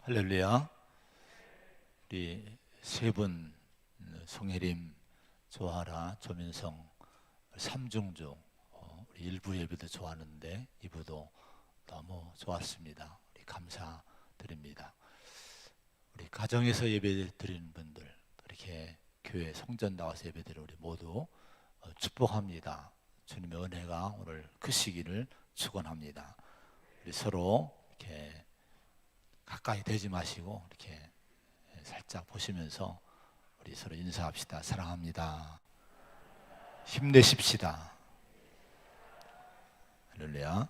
할렐루야. 우리 세 분 송혜림, 조하라, 조민성 삼중주 우리 일부 예배도 좋았는데 2부도 너무 좋았습니다. 우리 감사드립니다. 우리 가정에서 예배 드리는 분들, 이렇게 교회 성전 나와서 예배 드리는 우리 모두 축복합니다. 주님의 은혜가 오늘 크시기를 축원합니다. 우리 서로 이렇게 가까이 대지 마시고 이렇게 살짝 보시면서 우리 서로 인사합시다. 사랑합니다. 힘내십시다. 할렐루야.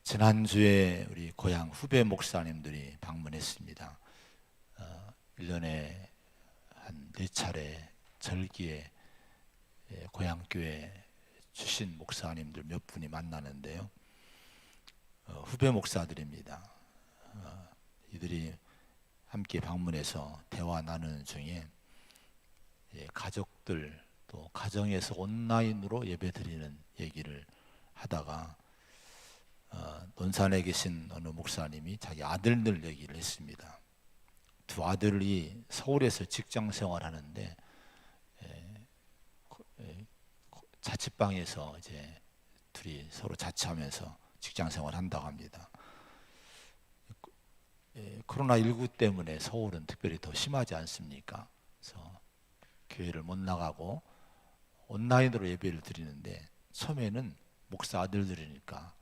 지난주에 우리 고향 후배 목사님들이 방문했습니다. 1년에 한 4차례 절기에 고향교회 주신 목사님들 몇 분이 만나는데요. 후배 목사들입니다. 이들이 함께 방문해서 대화 나누는 중에 가족들 또 가정에서 온라인으로 예배 드리는 얘기를 하다가 논산에 계신 어느 목사님이 자기 아들들 얘기를 했습니다. 두 아들이 서울에서 직장 생활하는데 자취방에서 이제 둘이 서로 자취하면서 직장 생활한다고 합니다. 코로나19 때문에 서울은 특별히 더 심하지 않습니까? 그래서 교회를 못 나가고 온라인으로 예배를 드리는데 처음에는 목사 아들들이니까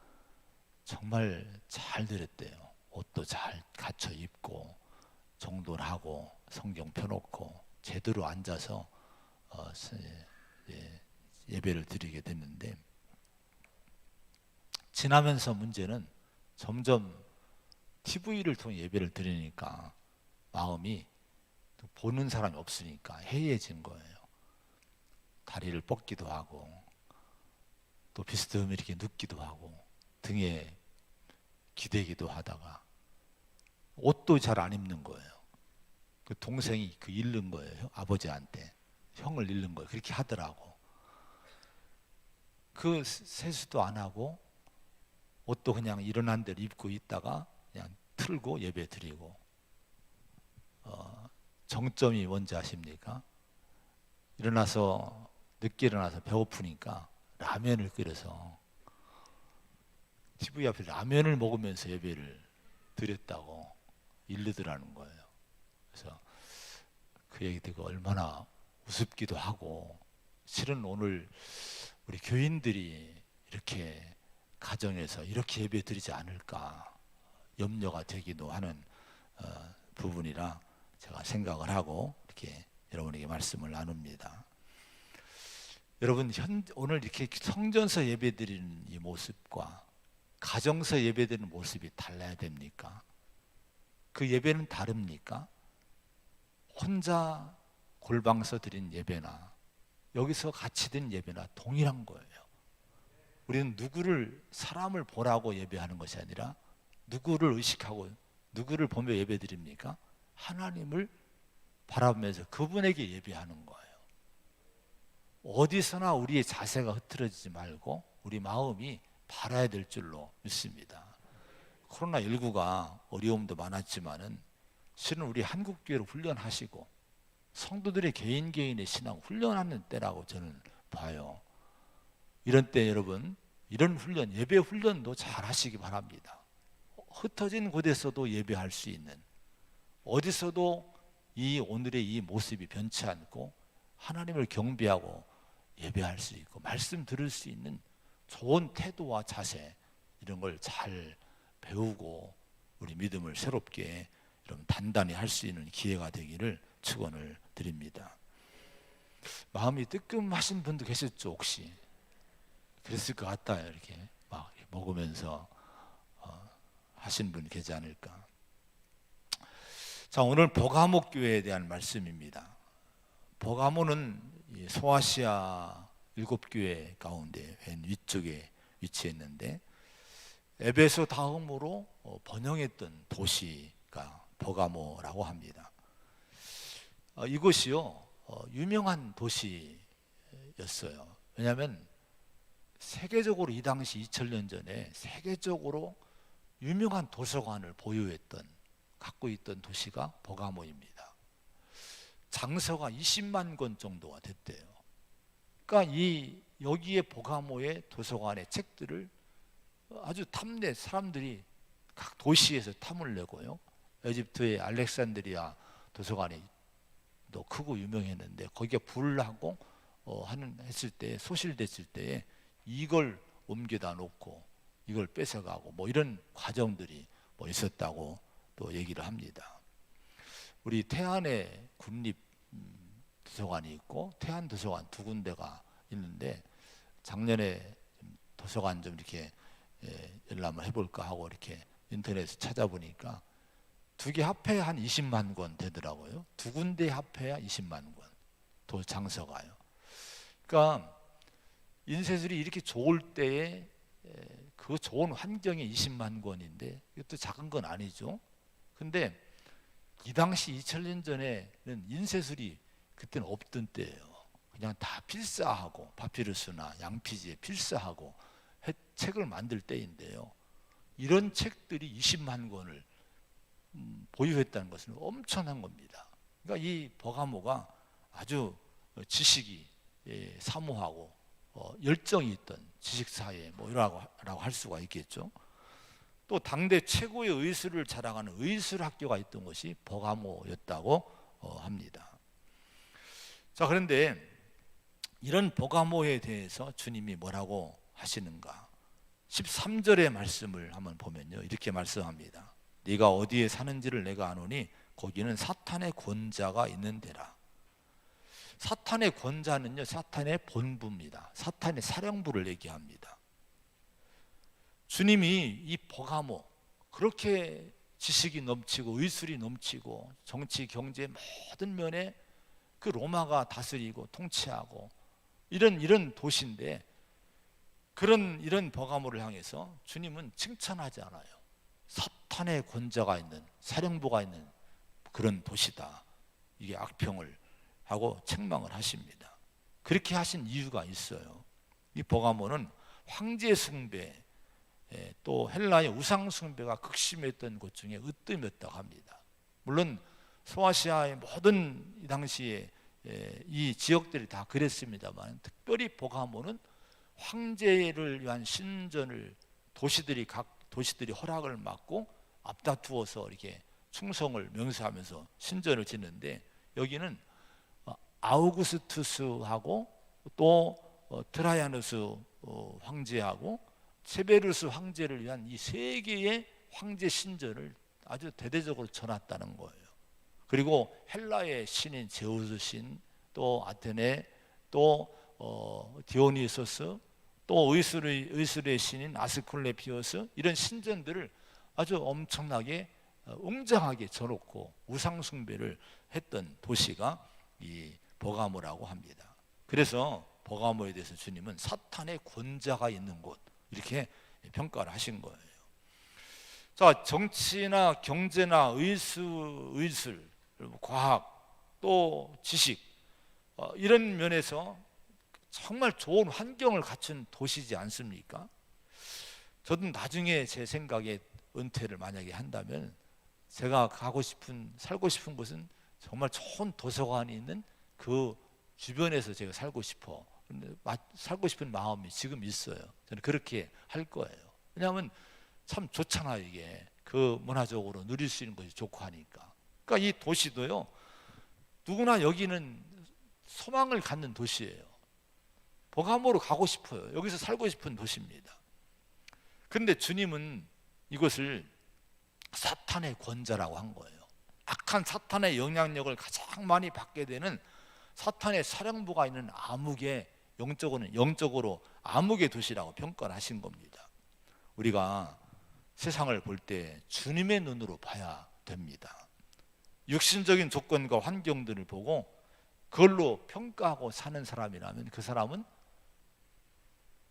정말 잘 드렸대요. 옷도 잘 갖춰 입고 정도를 하고 성경 펴놓고 제대로 앉아서 예배를 드리게 됐는데, 지나면서 문제는 점점 TV를 통해 예배를 드리니까 마음이 보는 사람이 없으니까 해이해진 거예요. 다리를 뻗기도 하고 또 비스듬히 이렇게 눕기도 하고 등에 기대기도 하다가 옷도 잘 안 입는 거예요. 그 동생이 잃는 거예요. 아버지한테 형을 잃는 거예요. 그렇게 하더라고. 그 세수도 안 하고 옷도 그냥 일어난 대로 입고 있다가 그냥 틀고 예배 드리고, 정점이 뭔지 아십니까? 늦게 일어나서 배고프니까 라면을 끓여서 TV 앞에 라면을 먹으면서 예배를 드렸다고 일르더라는 거예요. 그래서 그 얘기 듣고 얼마나 우습기도 하고, 실은 오늘 우리 교인들이 이렇게 가정에서 이렇게 예배 드리지 않을까 염려가 되기도 하는 부분이라 제가 생각을 하고 이렇게 여러분에게 말씀을 나눕니다. 여러분, 오늘 이렇게 성전서 예배 드리는 이 모습과 가정서 예배 드리는 모습이 달라야 됩니까? 그 예배는 다릅니까? 혼자 골방서 드린 예배나 여기서 같이 드린 예배나 동일한 거예요. 우리는 사람을 보라고 예배하는 것이 아니라 누구를 의식하고 누구를 보며 예배 드립니까? 하나님을 바라보면서 그분에게 예배하는 거예요. 어디서나 우리의 자세가 흐트러지지 말고 우리 마음이 바라야 될 줄로 믿습니다. 코로나19가 어려움도 많았지만은 실은 우리 한국교회를 훈련하시고 성도들의 개인의 신앙 훈련하는 때라고 저는 봐요. 이런 때 여러분, 이런 훈련, 예배 훈련도 잘 하시기 바랍니다. 흩어진 곳에서도 예배할 수 있는, 어디서도 오늘의 이 모습이 변치 않고 하나님을 경배하고 예배할 수 있고 말씀 들을 수 있는 좋은 태도와 자세, 이런 걸 잘 배우고 우리 믿음을 새롭게 여러분 단단히 할 수 있는 기회가 되기를 축원을 드립니다. 마음이 뜨끔하신 분도 계셨죠? 혹시 그랬을 것 같아요. 이렇게 막 먹으면서 하신 분 계지 않을까. 자, 오늘 버가모 교회에 대한 말씀입니다. 버가모는 소아시아 7교회 가운데 맨 위쪽에 위치했는데 에베소 다음으로 번영했던 도시가 버가모라고 합니다. 이곳이요 유명한 도시였어요. 왜냐하면 세계적으로 이 당시 2000년 전에 세계적으로 유명한 도서관을 보유했던 갖고 있던 도시가 버가모입니다. 장서가 20만 권 정도가 됐대요. 그러니까 여기에 버가모의 도서관의 책들을 아주 사람들이 각 도시에서 탐을 내고요. 에집트의 알렉산드리아 도서관이 또 크고 유명했는데 거기에 불을 하고 했을 때, 소실됐을 때에 이걸 옮겨다 놓고 이걸 뺏어가고 뭐 이런 과정들이 뭐 있었다고 또 얘기를 합니다. 우리 태안에 국립 도서관이 있고 태안 도서관 두 군데가 있는데 작년에 도서관 좀 이렇게 열람을 해볼까 하고 이렇게 인터넷에 찾아보니까 두 개 합해야 한 20만 권 되더라고요. 두 군데 합해야 20만 권 도 장서가요. 그러니까 인쇄술이 이렇게 좋을 때에 그 좋은 환경에 20만 권인데 이것도 작은 건 아니죠. 근데 이 당시 2000년 전에는 인쇄술이 그때는 없던 때예요. 그냥 다 필사하고 파피루스나 양피지에 필사하고 책을 만들 때인데요. 이런 책들이 20만 권을 보유했다는 것은 엄청난 겁니다. 그러니까 이 버가모가 아주 지식이 사모하고 열정이 있던 지식사회 뭐라고 할 수가 있겠죠. 또 당대 최고의 의술을 자랑하는 의술 학교가 있던 것이 버가모였다고 합니다. 자, 그런데 이런 버가모에 대해서 주님이 뭐라고 하시는가? 13절의 말씀을 한번 보면요, 이렇게 말씀합니다. 네가 어디에 사는지를 내가 아노니 거기는 사탄의 권자가 있는 데라. 사탄의 권자는요, 사탄의 본부입니다. 사탄의 사령부를 얘기합니다. 주님이 이 버가모, 그렇게 지식이 넘치고 의술이 넘치고 정치, 경제 모든 면에 그 로마가 다스리고 통치하고 이런 도시인데 이런 버가모를 향해서 주님은 칭찬하지 않아요. 사탄의 권자가 있는, 사령부가 있는 그런 도시다. 이게 악평을 하고 책망을 하십니다. 그렇게 하신 이유가 있어요. 이 버가모는 황제 숭배, 또 헬라의 우상 숭배가 극심했던 곳 중에 으뜸이었다고 합니다. 물론 소아시아의 모든 이 당시에 이 지역들이 다 그랬습니다만 특별히 버가모는 황제를 위한 신전을 각 도시들이 허락을 받고 앞다투어서 이렇게 충성을 명세하면서 신전을 짓는데 여기는 아우구스투스하고 또 트라이아누스 황제하고 세베루스 황제를 위한 이 세 개의 황제 신전을 아주 대대적으로 쳐놨다는 거예요. 그리고 헬라의 신인 제우스 신, 또 아테네, 또 디오니소스, 또 의술의 신인 아스클레피오스, 이런 신전들을 아주 엄청나게 웅장하게 쳐놓고 우상 숭배를 했던 도시가 이 버가모라고 합니다. 그래서 버가모에 대해서 주님은 사탄의 권자가 있는 곳, 이렇게 평가를 하신 거예요. 자, 정치나 경제나 의술, 과학, 또 지식, 이런 면에서 정말 좋은 환경을 갖춘 도시지 않습니까? 저도 나중에 제 생각에 은퇴를 만약에 한다면 제가 살고 싶은 곳은 정말 좋은 도서관이 있는 그 주변에서 제가 살고 싶은 마음이 지금 있어요. 저는 그렇게 할 거예요. 왜냐하면 참 좋잖아요. 이게 그 문화적으로 누릴 수 있는 것이 좋고 하니까. 그러니까 이 도시도요, 누구나 여기는 소망을 갖는 도시예요. 버가모로 가고 싶어요. 여기서 살고 싶은 도시입니다. 그런데 주님은 이것을 사탄의 권자라고 한 거예요. 악한 사탄의 영향력을 가장 많이 받게 되는 사탄의 사령부가 있는 암흑의, 영적으로 암흑의 도시라고 평가를 하신 겁니다. 우리가 세상을 볼 때 주님의 눈으로 봐야 됩니다. 육신적인 조건과 환경들을 보고 그걸로 평가하고 사는 사람이라면 그 사람은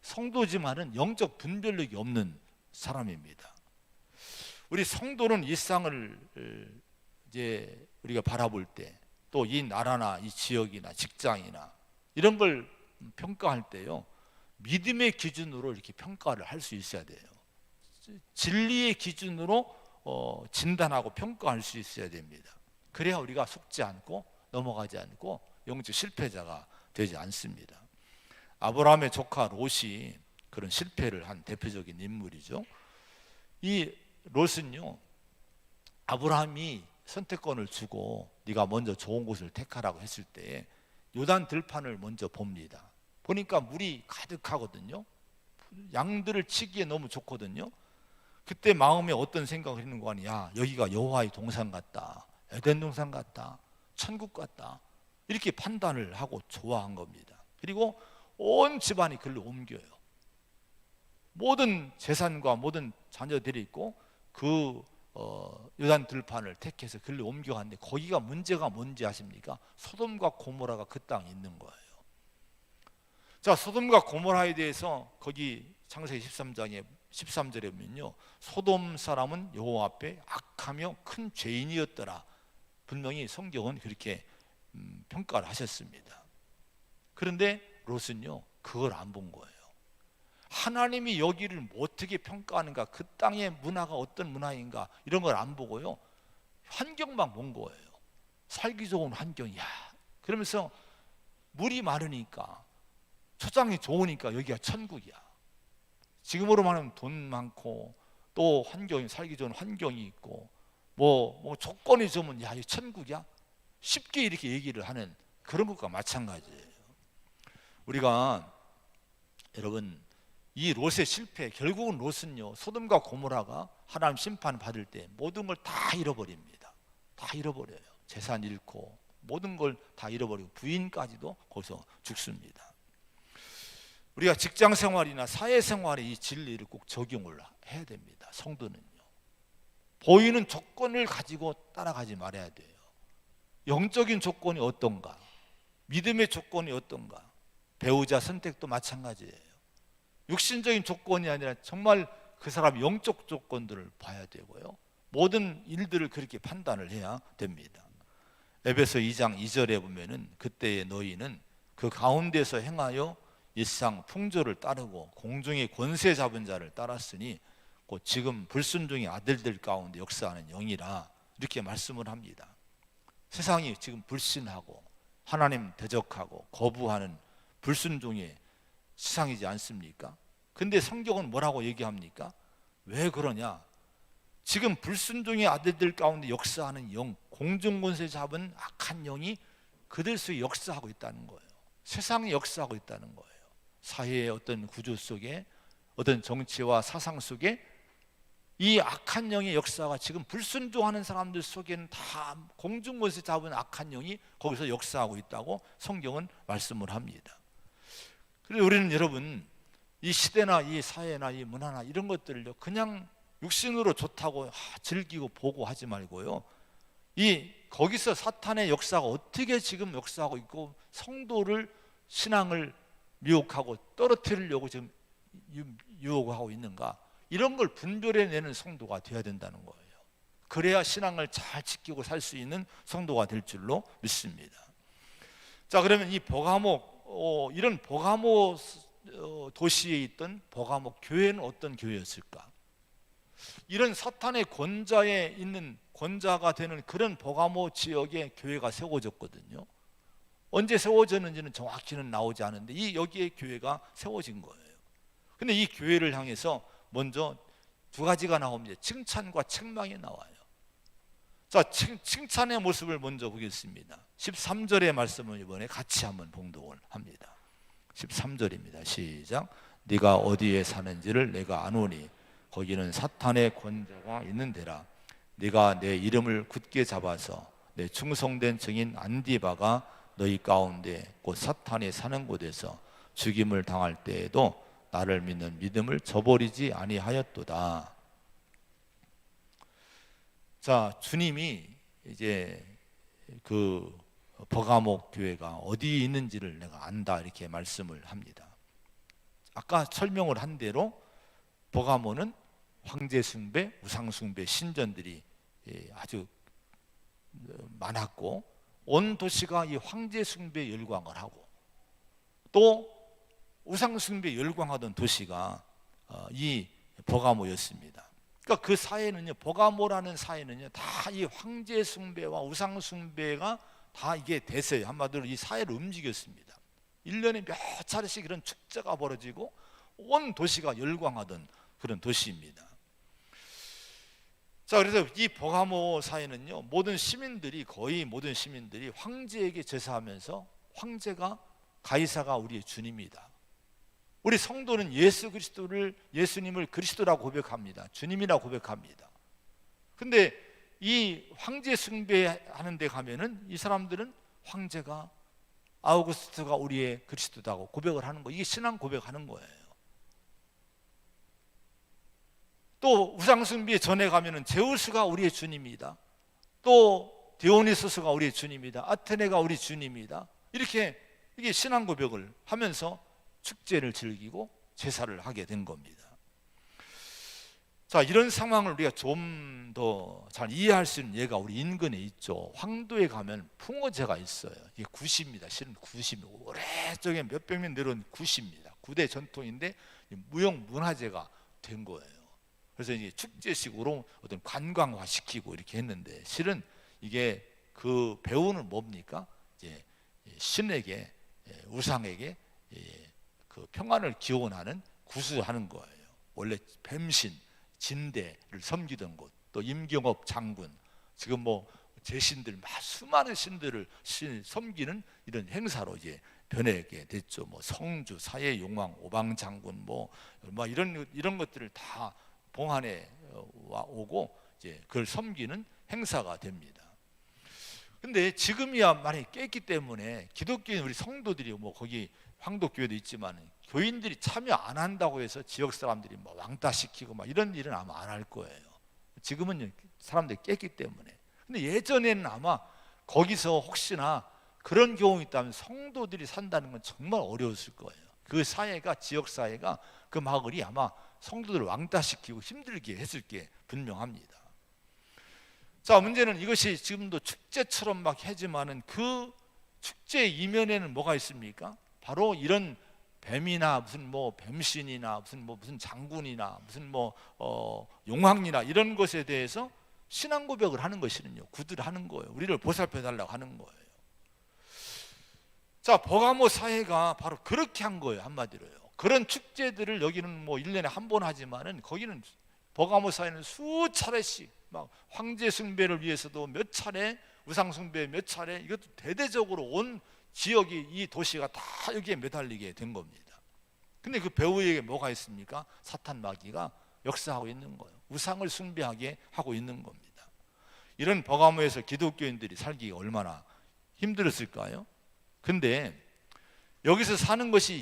성도지만은 영적 분별력이 없는 사람입니다. 우리 성도는 일상을 이제 우리가 바라볼 때, 또 이 나라나 이 지역이나 직장이나 이런 걸 평가할 때요, 믿음의 기준으로 이렇게 평가를 할 수 있어야 돼요. 진리의 기준으로 진단하고 평가할 수 있어야 됩니다. 그래야 우리가 속지 않고 넘어가지 않고 영적 실패자가 되지 않습니다. 아브라함의 조카 롯이 그런 실패를 한 대표적인 인물이죠. 이 롯은요, 아브라함이 선택권을 주고 네가 먼저 좋은 곳을 택하라고 했을 때 요단 들판을 먼저 봅니다. 보니까 물이 가득하거든요. 양들을 치기에 너무 좋거든요. 그때 마음에 어떤 생각을 했는 거 아니야. 여기가 여호와의 동산 같다, 에덴 동산 같다, 천국 같다, 이렇게 판단을 하고 좋아한 겁니다. 그리고 온 집안이 그걸로 옮겨요. 모든 재산과 모든 자녀들이 있고 그 요단 들판을 택해서 그걸로 옮겨갔는데 거기가 문제가 뭔지 아십니까? 소돔과 고모라가 그 땅에 있는 거예요. 자, 소돔과 고모라에 대해서 거기 창세기 13장에 13절에 보면요, 소돔 사람은 여호와 앞에 악하며 큰 죄인이었더라. 분명히 성경은 그렇게 평가를 하셨습니다. 그런데 롯은요, 그걸 안 본 거예요. 하나님이 여기를 어떻게 평가하는가, 그 땅의 문화가 어떤 문화인가, 이런 걸 안 보고요, 환경만 본 거예요. 살기 좋은 환경이야. 그러면서 물이 많으니까, 초장이 좋으니까 여기가 천국이야. 지금으로 말하면 돈 많고 또 환경이, 살기 좋은 환경이 있고 뭐 조건이 좋으면 야, 이 천국이야? 쉽게 이렇게 얘기를 하는 그런 것과 마찬가지예요. 우리가 여러분, 이 롯의 실패, 결국은 롯은요, 소돔과 고모라가 하나님 심판 받을 때 모든 걸 다 잃어버립니다. 다 잃어버려요. 재산 잃고 모든 걸 다 잃어버리고 부인까지도 거기서 죽습니다. 우리가 직장 생활이나 사회 생활에 이 진리를 꼭 적용을 해야 됩니다. 성도는요, 보이는 조건을 가지고 따라가지 말아야 돼요. 영적인 조건이 어떤가, 믿음의 조건이 어떤가, 배우자 선택도 마찬가지예요. 육신적인 조건이 아니라 정말 그 사람 영적 조건들을 봐야 되고요, 모든 일들을 그렇게 판단을 해야 됩니다. 에베소 2장 2절에 보면은 그때의 너희는 그 가운데서 행하여 일상 풍조를 따르고 공중의 권세 잡은 자를 따랐으니 곧 지금 불순종의 아들들 가운데 역사하는 영이라, 이렇게 말씀을 합니다. 세상이 지금 불신하고 하나님 대적하고 거부하는 불순종의 세상이지 않습니까? 근데 성경은 뭐라고 얘기합니까? 왜 그러냐? 지금 불순종의 아들들 가운데 역사하는 영, 공중권세 잡은 악한 영이 그들 속에 역사하고 있다는 거예요. 세상에 역사하고 있다는 거예요. 사회의 어떤 구조 속에, 어떤 정치와 사상 속에 이 악한 영의 역사가 지금 불순종하는 사람들 속에는 다 공중권세 잡은 악한 영이 거기서 역사하고 있다고 성경은 말씀을 합니다. 그래서 우리는 여러분, 이 시대나 이 사회나 이 문화나 이런 것들을요, 그냥 육신으로 좋다고 즐기고 보고 하지 말고요, 이 거기서 사탄의 역사가 어떻게 지금 역사하고 있고 성도를, 신앙을 미혹하고 떨어뜨리려고 지금 유혹하고 있는가, 이런 걸 분별해내는 성도가 되어야 된다는 거예요. 그래야 신앙을 잘 지키고 살 수 있는 성도가 될 줄로 믿습니다. 자, 그러면 이 버가모, 이런 버가모 도시에 있던 버가모 교회는 어떤 교회였을까? 이런 사탄의 권자에 있는, 권자가 되는 그런 버가모 지역에 교회가 세워졌거든요. 언제 세워졌는지는 정확히는 나오지 않은데 여기에 교회가 세워진 거예요. 근데 이 교회를 향해서 먼저 두 가지가 나옵니다. 칭찬과 책망이 나와요. 자, 칭찬의 모습을 먼저 보겠습니다. 13절의 말씀을 이번에 같이 한번 봉독을 합니다. 13절입니다. 시작. 네가 어디에 사는지를 내가 아노니 거기는 사탄의 권자가 있는 데라. 네가 내 이름을 굳게 잡아서 내 충성된 증인 안디바가 너희 가운데 곧 사탄이 사는 곳에서 죽임을 당할 때에도 나를 믿는 믿음을 저버리지 아니하였도다. 자, 주님이 이제 그 버가모 교회가 어디에 있는지를 내가 안다, 이렇게 말씀을 합니다. 아까 설명을 한 대로 버가모는 황제 숭배, 우상 숭배 신전들이 아주 많았고, 온 도시가 이 황제 숭배에 열광을 하고 또 우상 숭배에 열광하던 도시가 이 버가모였습니다. 그러니까 그 사회는요, 버가모라는 사회는요, 다 이 황제 숭배와 우상 숭배가 다 이게 대세예요. 한마디로 이 사회를 움직였습니다. 1년에 몇 차례씩 이런 축제가 벌어지고 온 도시가 열광하던 그런 도시입니다. 자, 그래서 이 버가모 사회는요, 거의 모든 시민들이 황제에게 제사하면서 황제가 가이사가 우리의 주님이다. 우리 성도는 예수님을 그리스도라고 고백합니다. 주님이라고 고백합니다. 근데 이 황제 숭배하는 데 가면은 이 사람들은 황제가 아우구스트가 우리의 그리스도다고 고백을 하는 거, 이게 신앙 고백하는 거예요. 또 우상 숭배 전에 가면은 제우스가 우리의 주님이다. 또 디오니소스가 우리의 주님이다. 아테네가 우리 주님이다. 이렇게 이게 신앙 고백을 하면서 축제를 즐기고 제사를 하게 된 겁니다. 자, 이런 상황을 우리가 좀 더 잘 이해할 수 있는 예가 우리 인근에 있죠. 황도에 가면 풍어제가 있어요. 이게 굿입니다. 실은 굿입니다. 오래전에 몇백 년 내려온 굿입니다. 굿의 전통인데 무형문화재가 된 거예요. 그래서 이제 축제식으로 어떤 관광화시키고 이렇게 했는데, 실은 이게 그 배우는 뭡니까? 이제 신에게, 우상에게 그 평안을 기원하는 구수하는 거예요. 원래 뱀신, 진대를 섬기던 곳, 또 임경업 장군, 지금 뭐 제신들 수많은 신들을 섬기는 이런 행사로 이제 변하게 됐죠. 뭐 성주, 사해 용왕, 오방 장군, 뭐 이런 것들을 다 봉안에 오고 이제 그걸 섬기는 행사가 됩니다. 근데 지금이야 많이 깼기 때문에 기독교인 우리 성도들이 뭐 거기 황도교회도 있지만 교인들이 참여 안 한다고 해서 지역 사람들이 뭐 왕따시키고 막 이런 일은 아마 안 할 거예요. 지금은 사람들이 깼기 때문에. 근데 예전에는 아마 거기서 혹시나 그런 경우가 있다면 성도들이 산다는 건 정말 어려웠을 거예요. 그 사회가, 지역 사회가, 그 마을이 아마 성도들을 왕따시키고 힘들게 했을 게 분명합니다. 자, 문제는 이것이 지금도 축제처럼 막 하지만은 그 축제 이면에는 뭐가 있습니까? 바로 이런 뱀이나 무슨 뭐 뱀신이나 무슨 장군이나 무슨 용왕이나 이런 것에 대해서 신앙 고백을 하는 것이는요, 구들 하는 거예요. 우리를 보살펴 달라고 하는 거예요. 자, 버가모 사회가 바로 그렇게 한 거예요. 한마디로요. 그런 축제들을 여기는 뭐 1년에 한 번 하지만은 거기는 버가모 사회는 수차례씩 막 황제 숭배를 위해서도 몇 차례, 우상 숭배 몇 차례, 이것도 대대적으로 온 지역이, 이 도시가 다 여기에 매달리게 된 겁니다. 근데 그 배후에 뭐가 있습니까? 사탄 마귀가 역사하고 있는 거예요. 우상을 숭배하게 하고 있는 겁니다. 이런 버가모에서 기독교인들이 살기가 얼마나 힘들었을까요? 근데 여기서 사는 것이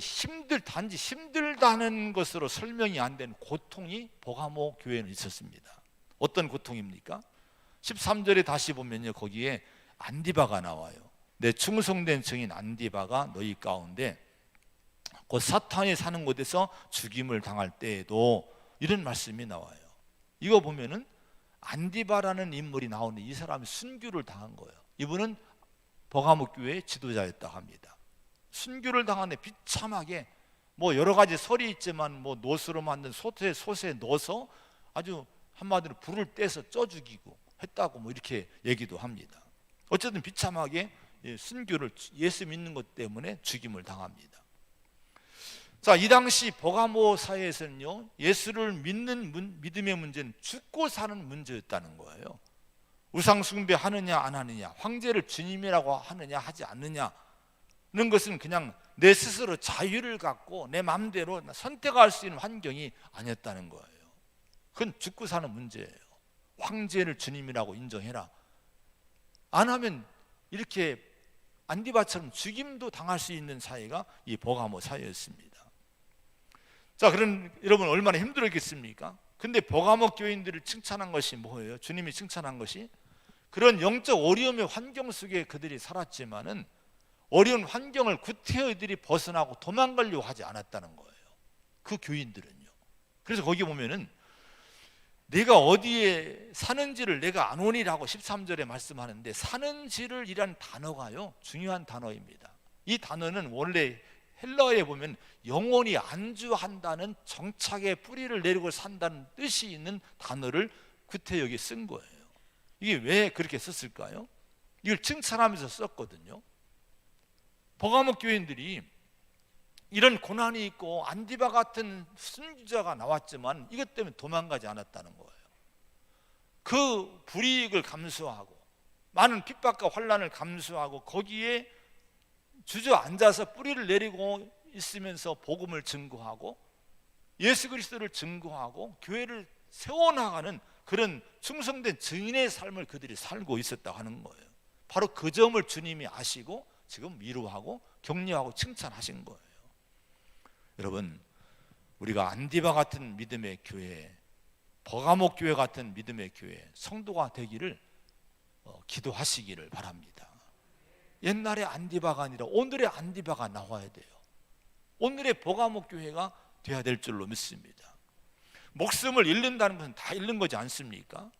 단지 힘들다는 것으로 설명이 안 된 고통이 버가모 교회는 있었습니다. 어떤 고통입니까? 13절에 다시 보면요, 거기에 안디바가 나와요. 내 충성된 증인 안디바가 너희 가운데 곧 사탄이 사는 곳에서 죽임을 당할 때에도, 이런 말씀이 나와요. 이거 보면은 안디바라는 인물이 나오는데 이 사람이 순교를 당한 거예요. 이분은 버가모 교회의 지도자였다고 합니다. 순교를 당하는데 비참하게 뭐 여러 가지 설이 있지만 뭐 노스로 만든 솥에 넣어서 아주 한마디로 불을 떼서 쪄 죽이고 했다고 뭐 이렇게 얘기도 합니다. 어쨌든 비참하게 순교를, 예수 믿는 것 때문에 죽임을 당합니다. 자, 이 당시 버가모 사회에서는요, 예수를 믿는 믿음의 문제는 죽고 사는 문제였다는 거예요. 우상 숭배하느냐 안 하느냐, 황제를 주님이라고 하느냐 하지 않느냐는 것은 그냥 내 스스로 자유를 갖고 내 마음대로 선택할 수 있는 환경이 아니었다는 거예요. 그건 죽고 사는 문제예요. 황제를 주님이라고 인정해라. 안 하면 이렇게 안디바처럼 죽임도 당할 수 있는 사회가 이 버가모 사회였습니다. 자, 그럼 여러분 얼마나 힘들었겠습니까? 근데 버가모 교인들을 칭찬한 것이 뭐예요? 주님이 칭찬한 것이 그런 영적 어려움의 환경 속에 그들이 살았지만은 어려운 환경을 구태여 이들이 벗어나고 도망가려고 하지 않았다는 거예요. 그 교인들은요. 그래서 거기 보면은 내가 어디에 사는지를 내가 아노니라고 13절에 말씀하는데, 사는지를 이란 단어가요 중요한 단어입니다. 이 단어는 원래 헬라어에 보면 영원히 안주한다는 정착의 뿌리를 내리고 산다는 뜻이 있는 단어를 구태여기 쓴 거예요. 이게 왜 그렇게 썼을까요? 이걸 칭찬하면서 썼거든요. 버가목 교인들이 이런 고난이 있고 안디바 같은 순교자가 나왔지만 이것 때문에 도망가지 않았다는 거예요. 그 불이익을 감수하고 많은 핍박과 환난을 감수하고 거기에 주저앉아서 뿌리를 내리고 있으면서 복음을 증거하고 예수 그리스도를 증거하고 교회를 세워나가는 그런 충성된 증인의 삶을 그들이 살고 있었다 하는 거예요. 바로 그 점을 주님이 아시고 지금 위로하고 격려하고 칭찬하신 거예요. 여러분, 우리가 안디바 같은 믿음의 교회, 버가목 교회 같은 믿음의 교회 성도가 되기를 기도하시기를 바랍니다. 옛날의 안디바가 아니라 오늘의 안디바가 나와야 돼요. 오늘의 버가목 교회가 돼야 될 줄로 믿습니다. 목숨을 잃는다는 것은 다 잃는 거지 않습니까?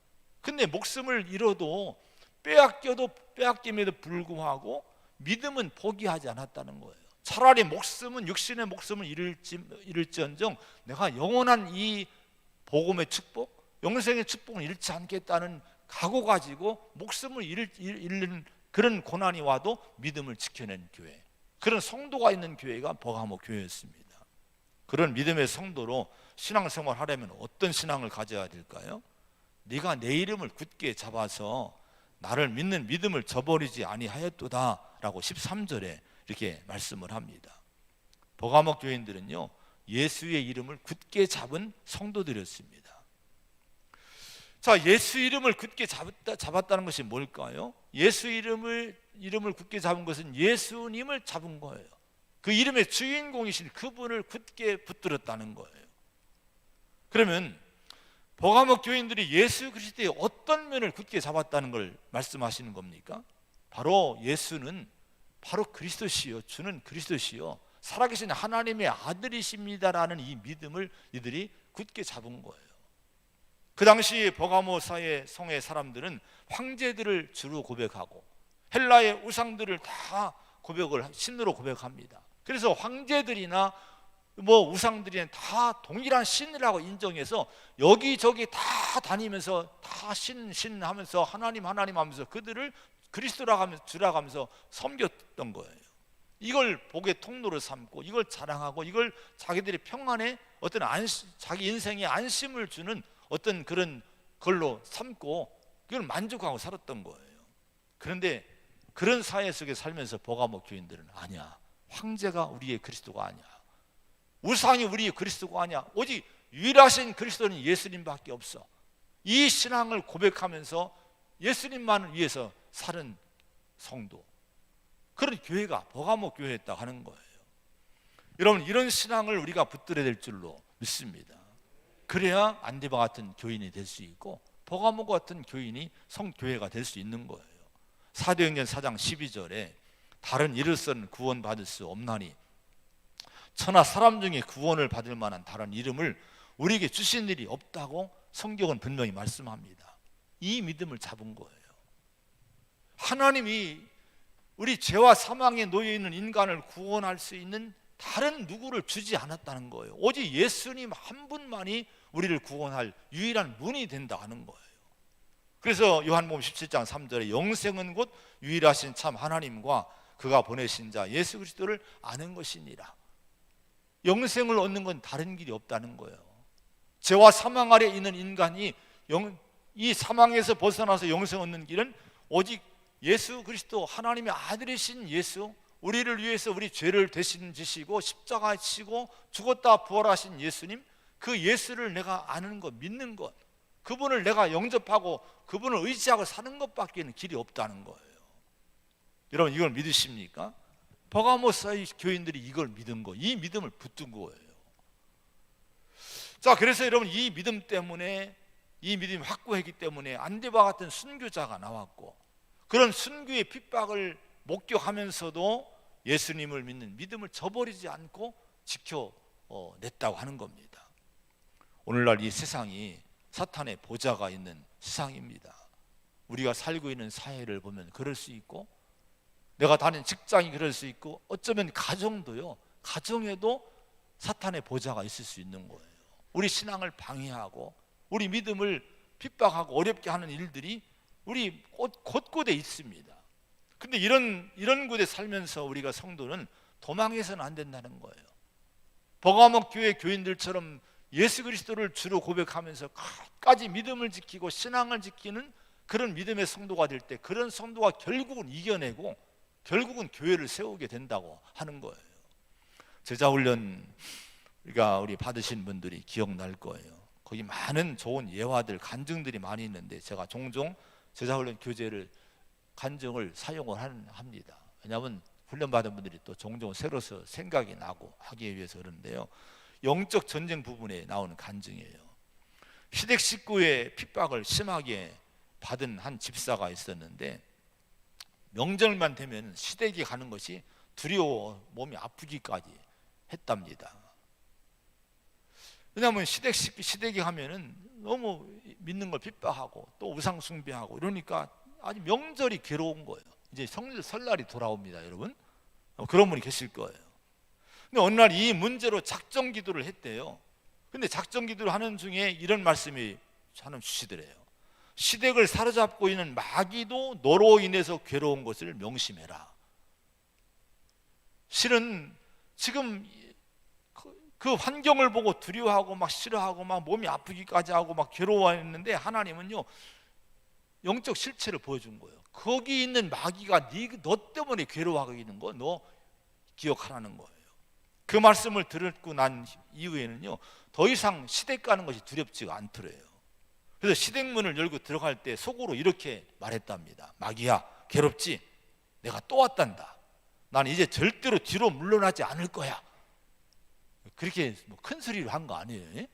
근데 목숨을 잃어도 빼앗겨도 빼앗김에도 불구하고 믿음은 포기하지 않았다는 거예요. 차라리 목숨은 육신의 목숨을 잃을지언정 내가 영원한 이 복음의 축복, 영생의 축복을 잃지 않겠다는 각오 가지고 목숨을 잃는 그런 고난이 와도 믿음을 지켜낸 교회, 그런 성도가 있는 교회가 버가목 교회였습니다. 그런 믿음의 성도로 신앙생활 하려면 어떤 신앙을 가져야 될까요? 네가 내 이름을 굳게 잡아서 나를 믿는 믿음을 저버리지 아니하였도다 라고 13절에 이렇게 말씀을 합니다. 버가목 교인들은요, 예수의 이름을 굳게 잡은 성도들이었습니다. 자, 예수 이름을 굳게 잡았다는 것이 뭘까요? 예수 이름을 굳게 잡은 것은 예수님을 잡은 거예요. 그 이름의 주인공이신 그분을 굳게 붙들었다는 거예요. 그러면 버가목 교인들이 예수 그리스도의 어떤 면을 굳게 잡았다는 걸 말씀하시는 겁니까? 바로 예수는 바로 그리스도시요, 주는 그리스도시요, 살아계신 하나님의 아들이십니다라는 이 믿음을 이들이 굳게 잡은 거예요. 그 당시 버가모 사회 성의 사람들은 황제들을 주로 고백하고 헬라의 우상들을 다 신으로 고백합니다. 그래서 황제들이나 우상들이 다 동일한 신이라고 인정해서 여기저기 다 다니면서 다 신 하면서 하나님 하면서 그들을 그리스도라고 하면서 주라고 하면서 섬겼던 거예요. 이걸 복의 통로로 삼고 이걸 자랑하고 이걸 자기들의 평안에 어떤 자기 인생에 안심을 주는 어떤 그런 걸로 삼고 그걸 만족하고 살았던 거예요. 그런데 그런 사회 속에 살면서 버가목 교인들은 아니야, 황제가 우리의 그리스도가 아니야, 우상이 우리의 그리스도가 아니야, 오직 유일하신 그리스도는 예수님밖에 없어. 이 신앙을 고백하면서 예수님만을 위해서 사는 성도, 그런 교회가 버가목 교회였다 하는 거예요. 여러분, 이런 신앙을 우리가 붙들어야 될 줄로 믿습니다. 그래야 안디바 같은 교인이 될 수 있고 버가목 같은 교인이 성교회가 될 수 있는 거예요. 사도행전 4장 12절에 다른 이로서는 구원받을 수 없나니 천하 사람 중에 구원을 받을 만한 다른 이름을 우리에게 주신 일이 없다고 성경은 분명히 말씀합니다. 이 믿음을 잡은 거예요. 하나님이 우리 죄와 사망에 놓여있는 인간을 구원할 수 있는 다른 누구를 주지 않았다는 거예요. 오직 예수님 한 분만이 우리를 구원할 유일한 문이 된다 하는 거예요. 그래서 요한복음 17장 3절에 영생은 곧 유일하신 참 하나님과 그가 보내신 자 예수 그리스도를 아는 것이니라. 영생을 얻는 건 다른 길이 없다는 거예요. 죄와 사망 아래 있는 인간이 이 사망에서 벗어나서 영생 얻는 길은 오직 예수 그리스도, 하나님의 아들이신 예수, 우리를 위해서 우리 죄를 대신 지시고 십자가에 치고 죽었다 부활하신 예수님, 그 예수를 내가 아는 것, 믿는 것, 그분을 내가 영접하고 그분을 의지하고 사는 것밖에 길이 없다는 거예요. 여러분, 이걸 믿으십니까? 버가모 사회 교인들이 이걸 믿은 거, 이 믿음을 붙든 거예요. 자, 그래서 여러분, 이 믿음 때문에, 이 믿음이 확고했기 때문에 안디바 같은 순교자가 나왔고, 그런 순교의 핍박을 목격하면서도 예수님을 믿는 믿음을 저버리지 않고 지켜냈다고 하는 겁니다. 오늘날 이 세상이 사탄의 보좌가 있는 세상입니다. 우리가 살고 있는 사회를 보면 그럴 수 있고, 내가 다니는 직장이 그럴 수 있고, 어쩌면 가정도요, 가정에도 사탄의 보좌가 있을 수 있는 거예요. 우리 신앙을 방해하고 우리 믿음을 핍박하고 어렵게 하는 일들이 우리 곳곳에 있습니다. 근데 이런 곳에 살면서 우리가 성도는 도망해서는 안 된다는 거예요. 버가목 교회 교인들처럼 예수 그리스도를 주로 고백하면서 끝까지 믿음을 지키고 신앙을 지키는 그런 믿음의 성도가 될 때 그런 성도가 결국은 이겨내고 결국은 교회를 세우게 된다고 하는 거예요. 제자훈련 우리 받으신 분들이 기억날 거예요. 거기 많은 좋은 예화들, 간증들이 많이 있는데 제가 종종 제자훈련 교재를 간증을 사용을 합니다. 왜냐하면 훈련받은 분들이 또 종종 새로서 생각이 나고 하기 위해서 그러는데요. 영적 전쟁 부분에 나오는 간증이에요. 시댁 식구의 핍박을 심하게 받은 한 집사가 있었는데 명절만 되면 시댁에 가는 것이 두려워 몸이 아프기까지 했답니다. 왜냐하면 시댁에 가면은 너무 믿는 걸 핍박하고 또 우상 숭배하고 이러니까 아주 명절이 괴로운 거예요. 이제 설날이 돌아옵니다, 여러분. 그런 분이 계실 거예요. 근데 어느 날 이 문제로 작정 기도를 했대요. 근데 작정 기도를 하는 중에 이런 말씀이 하나님 주시더래요. 시댁을 사로잡고 있는 마귀도 너로 인해서 괴로운 것을 명심해라. 실은 지금 그 환경을 보고 두려워하고 막 싫어하고 막 몸이 아프기까지 하고 막 괴로워했는데 하나님은요 영적 실체를 보여준 거예요. 거기 있는 마귀가 너 때문에 괴로워하고 있는 거 너 기억하라는 거예요. 그 말씀을 듣고 난 이후에는요 더 이상 시댁 가는 것이 두렵지가 않더래요. 그래서 시댁 문을 열고 들어갈 때 속으로 이렇게 말했답니다. 마귀야, 괴롭지? 내가 또 왔단다. 난 이제 절대로 뒤로 물러나지 않을 거야. 그렇게 큰 소리로 한 거 아니에요.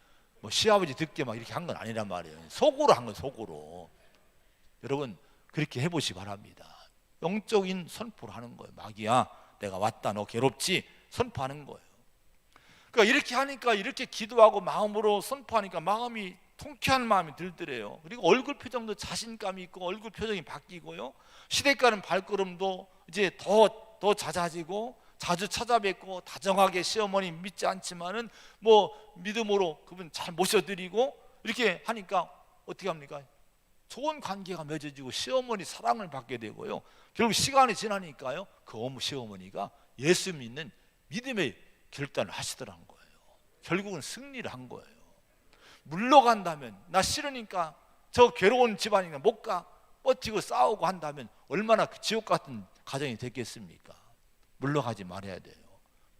시아버지 듣게 막 이렇게 한 건 아니란 말이에요. 속으로 한 건 속으로. 여러분 그렇게 해보시기 바랍니다. 영적인 선포를 하는 거예요. 마귀야, 내가 왔다. 너 괴롭지? 선포하는 거예요. 그러니까 이렇게 하니까 이렇게 기도하고 마음으로 선포하니까 마음이 통쾌한 마음이 들더래요. 그리고 얼굴 표정도 자신감이 있고 얼굴 표정이 바뀌고요. 시댁 가는 발걸음도 이제 더 잦아지고 자주 찾아뵙고 다정하게 시어머니 믿지 않지만은 믿음으로 그분 잘 모셔드리고 이렇게 하니까 어떻게 합니까? 좋은 관계가 맺어지고 시어머니 사랑을 받게 되고요. 결국 시간이 지나니까요 그 시어머니가 예수 믿는 믿음의 결단을 하시더라는 거예요. 결국은 승리를 한 거예요. 물러간다면 나 싫으니까 저 괴로운 집안이니까 못 가 버티고 싸우고 한다면 얼마나 지옥 같은 가정이 됐겠습니까? 물러가지 말아야 돼요.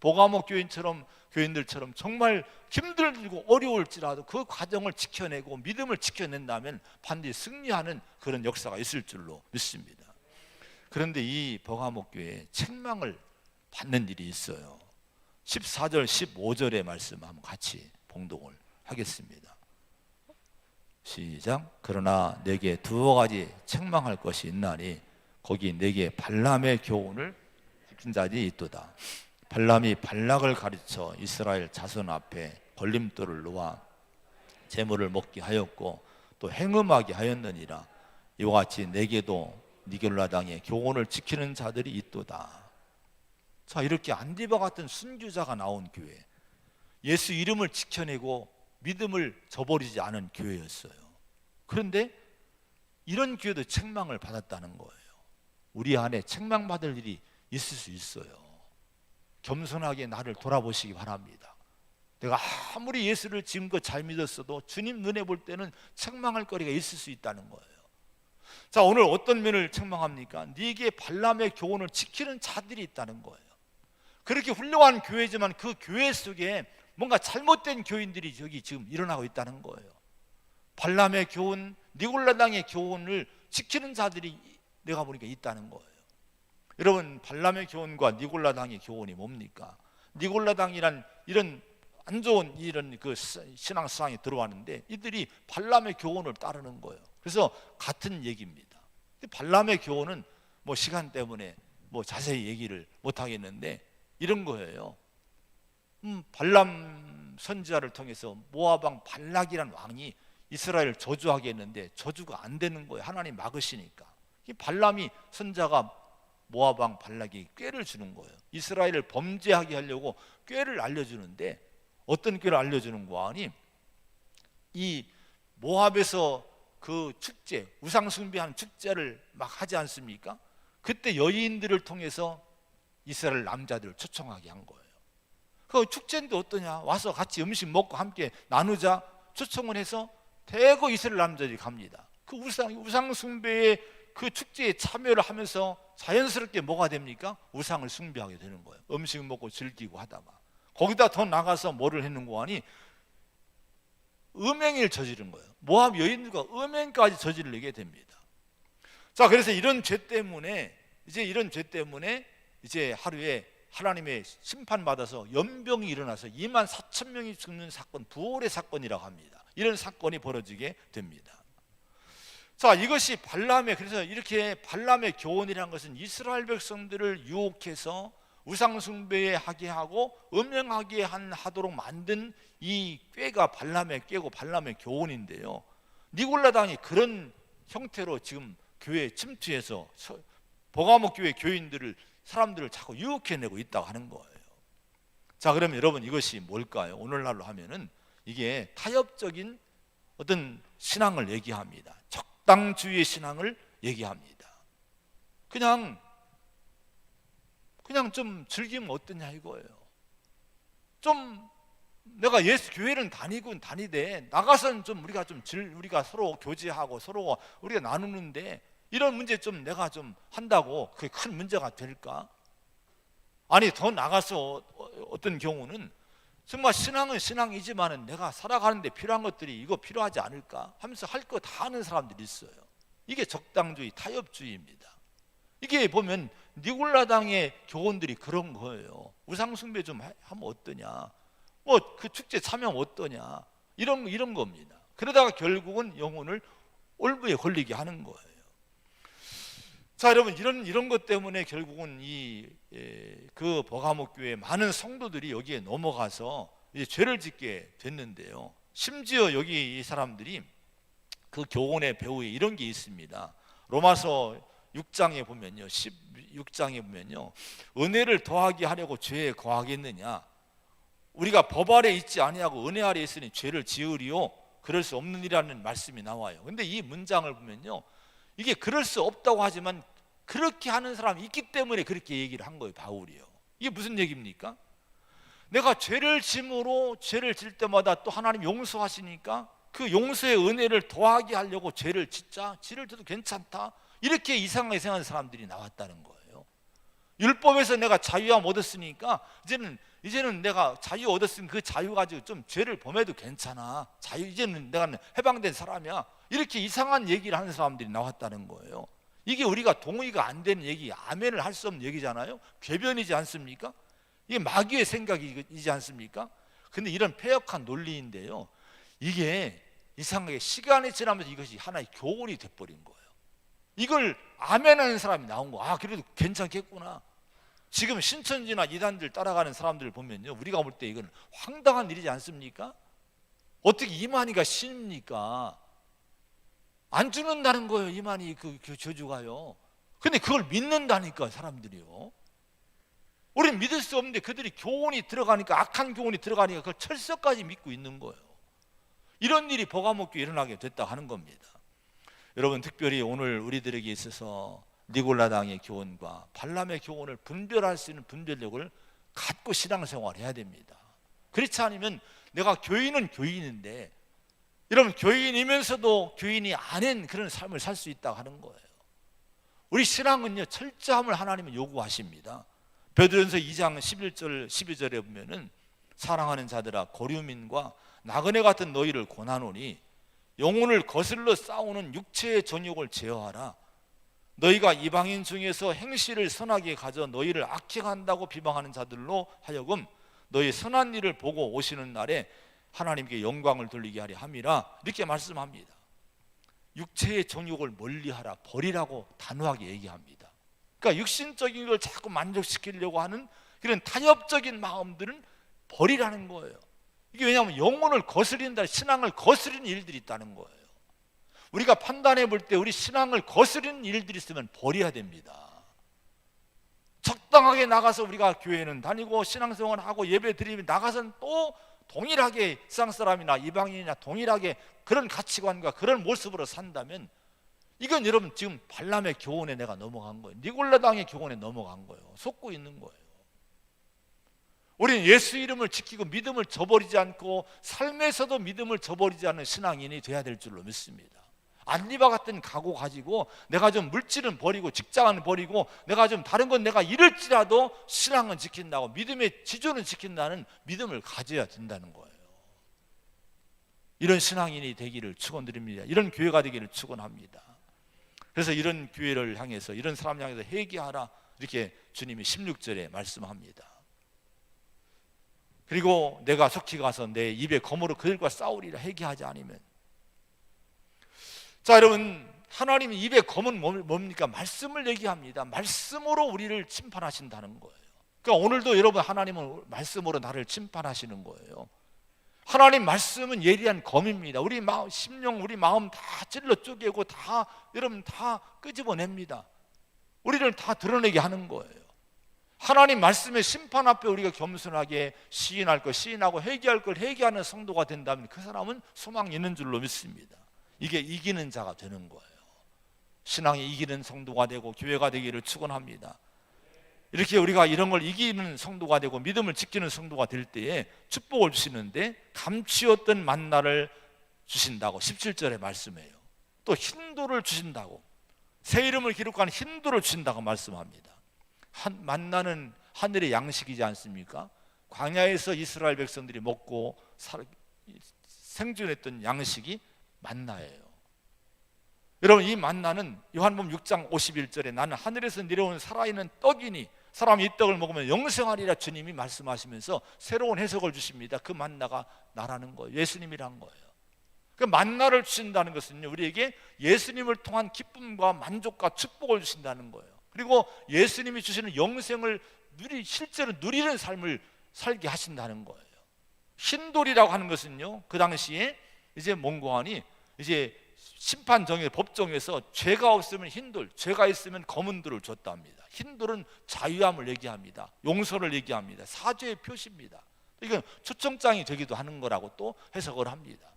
보가목 교인들처럼 정말 힘들고 어려울지라도 그 과정을 지켜내고 믿음을 지켜낸다면 반드시 승리하는 그런 역사가 있을 줄로 믿습니다. 그런데 이 보가목 교회에 책망을 받는 일이 있어요. 14절 15절의 말씀 한번 같이 봉독을 하겠습니다. 시작. 그러나 내게 두어 가지 책망할 것이 있나니 거기 내게 발람의 교훈을 지킨 자들이 있도다. 발람이 발락을 가르쳐 이스라엘 자손 앞에 걸림돌을 놓아 재물을 먹게 하였고 또 행음하게 하였느니라. 이와 같이 내게도 니겔라 당의 교훈을 지키는 자들이 있도다. 자, 이렇게 안디바 같은 순교자가 나온 교회, 예수 이름을 지켜내고 믿음을 저버리지 않은 교회였어요. 그런데 이런 교회도 책망을 받았다는 거예요. 우리 안에 책망받을 일이 있을 수 있어요. 겸손하게 나를 돌아보시기 바랍니다. 내가 아무리 예수를 지금껏 잘 믿었어도 주님 눈에 볼 때는 책망할 거리가 있을 수 있다는 거예요. 자, 오늘 어떤 면을 책망합니까? 네게 발람의 교훈을 지키는 자들이 있다는 거예요. 그렇게 훌륭한 교회지만 그 교회 속에 뭔가 잘못된 교인들이 여기 지금 일어나고 있다는 거예요. 발람의 교훈, 니골라당의 교훈을 지키는 자들이 내가 보니까 있다는 거예요. 여러분, 발람의 교훈과 니골라당의 교훈이 뭡니까? 니골라당이란 이런 안 좋은 이런 그 신앙상에 들어왔는데 이들이 발람의 교훈을 따르는 거예요. 그래서 같은 얘기입니다. 발람의 교훈은 시간 때문에 자세히 얘기를 못 하겠는데 이런 거예요. 발람 선지자를 통해서 모압 왕 발락이란 왕이 이스라엘을 저주하게 했는데 저주가 안 되는 거예요. 하나님 막으시니까. 이 발람이 선자가 모압 왕 발락이 꾀를 주는 거예요. 이스라엘을 범죄하게 하려고 꾀를 알려주는데, 어떤 꾀를 알려주는 거 아니, 이 모압에서 그 축제, 우상 숭배하는 축제를 막 하지 않습니까? 그때 여인들을 통해서 이스라엘 남자들을 초청하게 한 거예요. 그 축제인데 어떠냐, 와서 같이 음식 먹고 함께 나누자 초청을 해서 대거 이스라엘 남자들이 갑니다. 그 우상 숭배의 그 축제에 참여를 하면서 자연스럽게 뭐가 됩니까? 우상을 숭배하게 되는 거예요. 음식 먹고 즐기고 하다가 거기다 더 나가서 뭐를 했는 거 아니, 음행을 저지른 거예요. 모압 여인들과 음행까지 저지르게 됩니다. 자, 그래서 이런 죄 때문에 이제 하루에 하나님의 심판받아서 연병이 일어나서 2만 4천 명이 죽는 사건, 부활의 사건이라고 합니다. 이런 사건이 벌어지게 됩니다. 자, 이것이 그래서 이렇게 발람의 교훈이라는 것은 이스라엘 백성들을 유혹해서 우상숭배에 하게 하고 음행하게 하도록 만든 이 꾀가 발람의 꾀고 발람의 교훈인데요, 니골라당이 그런 형태로 지금 교회에 침투해서 버가모 교회 교인들을, 사람들을 자꾸 유혹해내고 있다고 하는 거예요. 자, 그러면 여러분, 이것이 뭘까요? 오늘날로 하면은 이게 타협적인 어떤 신앙을 얘기합니다. 적당주의의 신앙을 얘기합니다. 그냥 좀 즐기면 어떠냐 이거예요. 좀 내가 예수 교회는 다니군 다니되 나가서는 좀 우리가 서로 교제하고 서로 우리가 나누는데 이런 문제 좀 내가 좀 한다고 그게 큰 문제가 될까? 아니, 더 나가서 어떤 경우는 정말 신앙은 신앙이지만은 내가 살아가는데 필요한 것들이 이거 필요하지 않을까 하면서 할 거 다 하는 사람들이 있어요. 이게 적당주의, 타협주의입니다. 이게 보면 니골라당의 교훈들이 그런 거예요. 우상숭배 좀 하면 어떠냐, 뭐 그 축제 참여하면 어떠냐, 이런 겁니다. 그러다가 결국은 영혼을 올무에 걸리게 하는 거예요. 자, 여러분, 이런 것 때문에 결국은 그 버가모 교회 많은 성도들이 여기에 넘어가서 이제 죄를 짓게 됐는데요, 심지어 여기 이 사람들이 그 교훈의 배후에 이런 게 있습니다. 로마서 6장에 보면요, 16장에 보면요, 은혜를 더하게 하려고 죄에 거하겠느냐, 우리가 법 아래 있지 아니하고 은혜 아래 있으니 죄를 지으리요 그럴 수 없느니라는 말씀이 나와요. 근데 이 문장을 보면요, 이게 그럴 수 없다고 하지만 그렇게 하는 사람이 있기 때문에 그렇게 얘기를 한 거예요, 바울이요. 이게 무슨 얘기입니까? 내가 죄를 짐으로 죄를 질 때마다 또 하나님 용서하시니까 그 용서의 은혜를 더하게 하려고 죄를 짓자, 지를 때도 괜찮다, 이렇게 이상하게 생각하는 사람들이 나왔다는 거예요. 율법에서 내가 자유함 얻었으니까 이제는 내가 자유 얻었으니 그 자유 가지고 좀 죄를 범해도 괜찮아, 이제는 내가 해방된 사람이야, 이렇게 이상한 얘기를 하는 사람들이 나왔다는 거예요. 이게 우리가 동의가 안 되는 얘기, 아멘을 할 수 없는 얘기잖아요. 궤변이지 않습니까? 이게 마귀의 생각이지 않습니까? 근데 이런 패역한 논리인데요, 이게 이상하게 시간이 지나면서 이것이 하나의 교훈이 돼버린 거예요. 이걸 아멘하는 사람이 나온 거, 그래도 괜찮겠구나. 지금 신천지나 이단들 따라가는 사람들을 보면요, 우리가 볼 때 이건 황당한 일이지 않습니까? 어떻게 이만희가 신입니까? 안 죽는다는 거예요, 이만희 그 저주가요. 근데 그걸 믿는다니까 사람들이요. 우리는 믿을 수 없는데 그들이 교훈이 들어가니까, 악한 교훈이 들어가니까 그걸 철석까지 믿고 있는 거예요. 이런 일이 버가모 교회에 일어나게 됐다 하는 겁니다. 여러분, 특별히 오늘 우리들에게 있어서 니골라당의 교훈과 발람의 교훈을 분별할 수 있는 분별력을 갖고 신앙생활을 해야 됩니다. 그렇지 않으면 내가 교인은 교인인데, 여러분, 교인이면서도 교인이 아닌 그런 삶을 살 수 있다고 하는 거예요. 우리 신앙은요, 철저함을 하나님은 요구하십니다. 베드로전서 2장 11절 12절에 보면은 사랑하는 자들아, 고류민과 나그네 같은 너희를 권하노니 영혼을 거슬러 싸우는 육체의 정욕을 제어하라. 너희가 이방인 중에서 행실을 선하게 가져 너희를 악행한다고 비방하는 자들로 하여금 너희 선한 일을 보고 오시는 날에 하나님께 영광을 돌리게 하려 함이라, 이렇게 말씀합니다. 육체의 정욕을 멀리하라, 버리라고 단호하게 얘기합니다. 그러니까 육신적인 걸 자꾸 만족시키려고 하는 그런 타협적인 마음들은 버리라는 거예요. 이게 왜냐하면 영혼을 거스린다, 신앙을 거스리는 일들이 있다는 거예요. 우리가 판단해 볼 때 우리 신앙을 거스리는 일들이 있으면 버려야 됩니다. 합당하게 나가서 우리가 교회는 다니고 신앙생활을 하고 예배 드리면 나가서는 또 동일하게 이스라엘 사람이나 이방인이나 동일하게 그런 가치관과 그런 모습으로 산다면 이건 여러분 지금 발람의 교훈에 내가 넘어간 거예요. 니골라당의 교훈에 넘어간 거예요. 속고 있는 거예요. 우리는 예수 이름을 지키고 믿음을 저버리지 않고 삶에서도 믿음을 저버리지 않는 신앙인이 돼야 될 줄로 믿습니다. 안리바 같은 각오 가지고 내가 좀 물질은 버리고 직장은 버리고 내가 좀 다른 건 내가 잃을지라도 신앙은 지킨다고 믿음의 지존은 지킨다는 믿음을 가져야 된다는 거예요. 이런 신앙인이 되기를 축원드립니다. 이런 교회가 되기를 축원합니다. 그래서 이런 교회를 향해서 이런 사람을 향해서 회개하라 이렇게 주님이 16절에 말씀합니다. 그리고 내가 속히 가서 내 입에 검으로 그들과 싸우리라 회개하지 않으면. 자, 여러분, 하나님이 입에 검은 뭡니까? 말씀을 얘기합니다. 말씀으로 우리를 심판하신다는 거예요. 그러니까 오늘도 여러분 하나님은 말씀으로 나를 심판하시는 거예요. 하나님 말씀은 예리한 검입니다. 우리 마음, 심령, 우리 마음 다 찔러 쪼개고 다 여러분 다 끄집어냅니다. 우리를 다 드러내게 하는 거예요. 하나님 말씀의 심판 앞에 우리가 겸손하게 시인할 것 시인하고 회개할 걸 회개하는 성도가 된다면 그 사람은 소망이 있는 줄로 믿습니다. 이게 이기는 자가 되는 거예요. 신앙이 이기는 성도가 되고 교회가 되기를 축원합니다. 이렇게 우리가 이런 걸 이기는 성도가 되고 믿음을 지키는 성도가 될 때에 축복을 주시는데 감추었던 만나를 주신다고 17절에 말씀해요. 또 흰돌을 주신다고 새 이름을 기록한 흰돌을 주신다고 말씀합니다. 만나는 하늘의 양식이지 않습니까? 광야에서 이스라엘 백성들이 먹고 생존했던 양식이 만나예요. 여러분, 이 만나는 요한복음 6장 51절에 나는 하늘에서 내려온 살아있는 떡이니 사람이 이 떡을 먹으면 영생하리라 주님이 말씀하시면서 새로운 해석을 주십니다. 그 만나가 나라는 거예요. 예수님이란 거예요. 그 만나를 주신다는 것은요, 우리에게 예수님을 통한 기쁨과 만족과 축복을 주신다는 거예요. 그리고 예수님이 주시는 영생을 실제로 누리는 삶을 살게 하신다는 거예요. 흰돌이라고 하는 것은요, 그 당시에 이제 몽고한이 이제 심판정에 법정에서 죄가 없으면 흰돌, 죄가 있으면 검은 돌을 줬답니다. 흰돌은 자유함을 얘기합니다. 용서를 얘기합니다. 사죄의 표시입니다. 이건 초청장이 되기도 하는 거라고 또 해석을 합니다.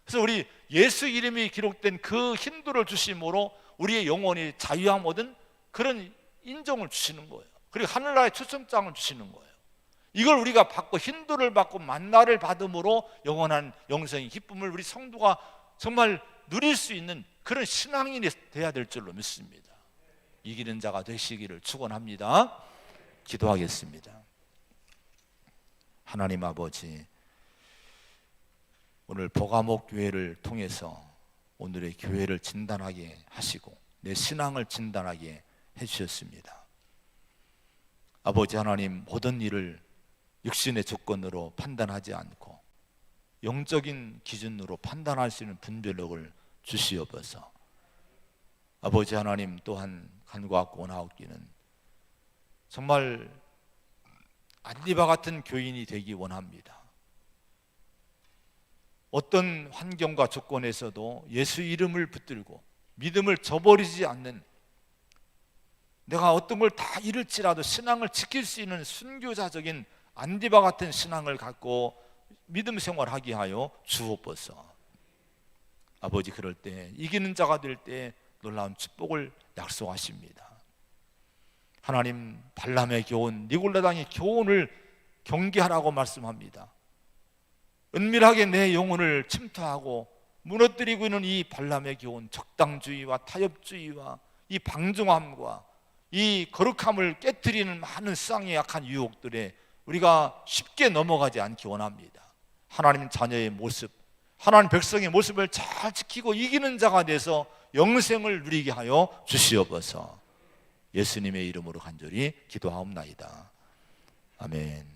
그래서 우리 예수 이름이 기록된 그 흰돌을 주심으로 우리의 영혼이 자유함 얻은 그런 인정을 주시는 거예요. 그리고 하늘나라의 초청장을 주시는 거예요. 이걸 우리가 받고 흰돌을 받고 만나를 받음으로 영원한 영생의 기쁨을 우리 성도가 정말 누릴 수 있는 그런 신앙인이 돼야 될 줄로 믿습니다. 이기는 자가 되시기를 축원합니다. 기도하겠습니다. 하나님 아버지, 오늘 보가목 교회를 통해서 오늘의 교회를 진단하게 하시고 내 신앙을 진단하게 해주셨습니다. 아버지 하나님, 모든 일을 육신의 조건으로 판단하지 않고 영적인 기준으로 판단할 수 있는 분별력을 주시옵소서. 아버지 하나님, 또한 간구하고 원하옵기는 정말 안리바 같은 교인이 되기 원합니다. 어떤 환경과 조건에서도 예수 이름을 붙들고 믿음을 저버리지 않는, 내가 어떤 걸 다 잃을지라도 신앙을 지킬 수 있는 순교자적인 안디바 같은 신앙을 갖고 믿음 생활하게 하여 주옵소서. 아버지, 그럴 때 이기는 자가 될 때 놀라운 축복을 약속하십니다. 하나님, 발람의 교훈, 니골라당의 교훈을 경계하라고 말씀합니다. 은밀하게 내 영혼을 침투하고 무너뜨리고 있는 이 발람의 교훈, 적당주의와 타협주의와 이 방종함과 이 거룩함을 깨트리는 많은 쌍의 약한 유혹들에 우리가 쉽게 넘어가지 않기 원합니다. 하나님 자녀의 모습, 하나님 백성의 모습을 잘 지키고 이기는 자가 돼서 영생을 누리게 하여 주시옵소서. 예수님의 이름으로 간절히 기도하옵나이다. 아멘.